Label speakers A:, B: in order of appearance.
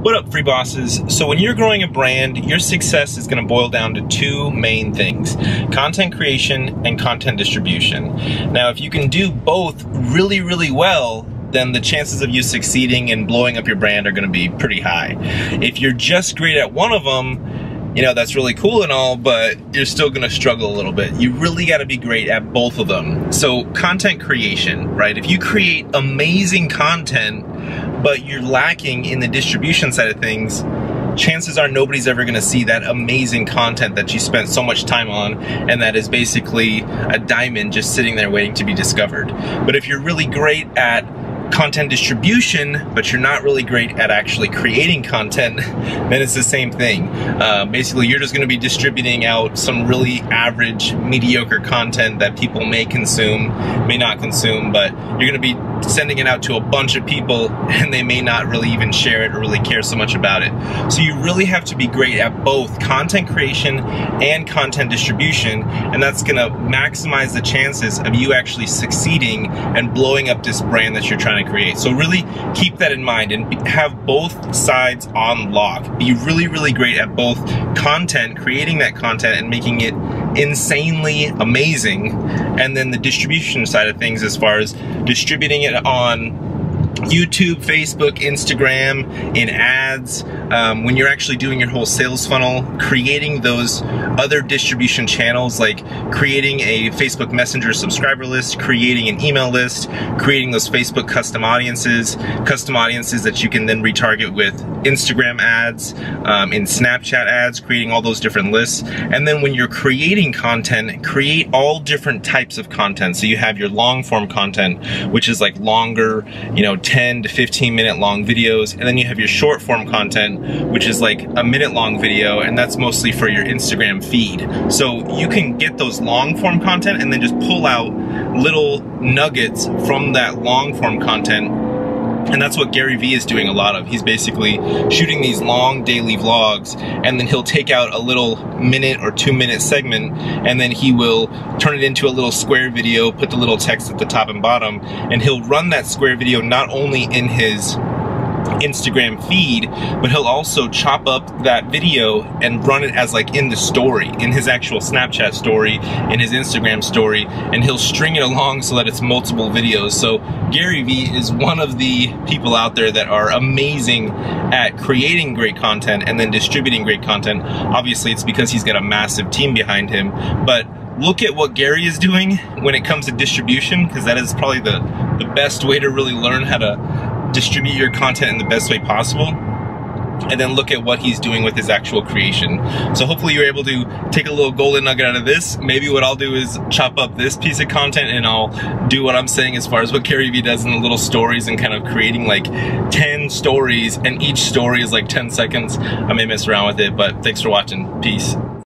A: What up, free bosses? So when you're growing a brand, your success is going to boil down to two main things: content creation and content distribution. Now, if you can do both really, really well, then the chances of you succeeding and blowing up your brand are going to be pretty high. If you're just great at one of them, you know, that's really cool and all, but you're still going to struggle a little bit. You really got to be great at both of them. So content creation, right? If you create amazing content, but you're lacking in the distribution side of things, chances are nobody's ever going to see that amazing content that you spent so much time on, and that is basically a diamond just sitting there waiting to be discovered. But if you're really great at content distribution, but you're not really great at actually creating content, then it's the same thing. Basically, you're just going to be distributing out some really average, mediocre content that people may consume, may not consume, but you're going to be sending it out to a bunch of people and they may not really even share it or really care so much about it. So you really have to be great at both content creation and content distribution, and that's going to maximize the chances of you actually succeeding and blowing up this brand that you're trying to create. So really keep that in mind and have both sides on lock. Be really, really great at both content, creating that content and making it insanely amazing, and then the distribution side of things as far as distributing it on YouTube, Facebook, Instagram, in ads, when you're actually doing your whole sales funnel, creating those other distribution channels like creating a Facebook Messenger subscriber list, creating an email list, creating those Facebook custom audiences that you can then retarget with Instagram ads, in Snapchat ads, creating all those different lists. And then when you're creating content, create all different types of content. So you have your long form content, which is like longer, you know, 10 to 15 minute long videos, and then you have your short form content, which is like a minute long video, and that's mostly for your Instagram feed. So you can get those long form content and then just pull out little nuggets from that long form content. And that's what Gary Vee is doing a lot of. He's basically shooting these long daily vlogs, and then he'll take out a little minute or 2 minute segment, and then he will turn it into a little square video, put the little text at the top and bottom, and he'll run that square video not only in his Instagram feed, but he'll also chop up that video and run it as like in the story, in his actual Snapchat story, in his Instagram story, and he'll string it along so that it's multiple videos. So Gary Vee is one of the people out there that are amazing at creating great content and then distributing great content. Obviously, it's because he's got a massive team behind him, but look at what Gary is doing when it comes to distribution, because that is probably the best way to really learn how to distribute your content in the best way possible. And then look at what he's doing with his actual creation. So hopefully you're able to take a little golden nugget out of this. Maybe what I'll do is chop up this piece of content and I'll do what I'm saying as far as what Gary Vee does in the little stories, and kind of creating like 10 stories, and each story is like 10 seconds. I may mess around with it, but thanks for watching. Peace.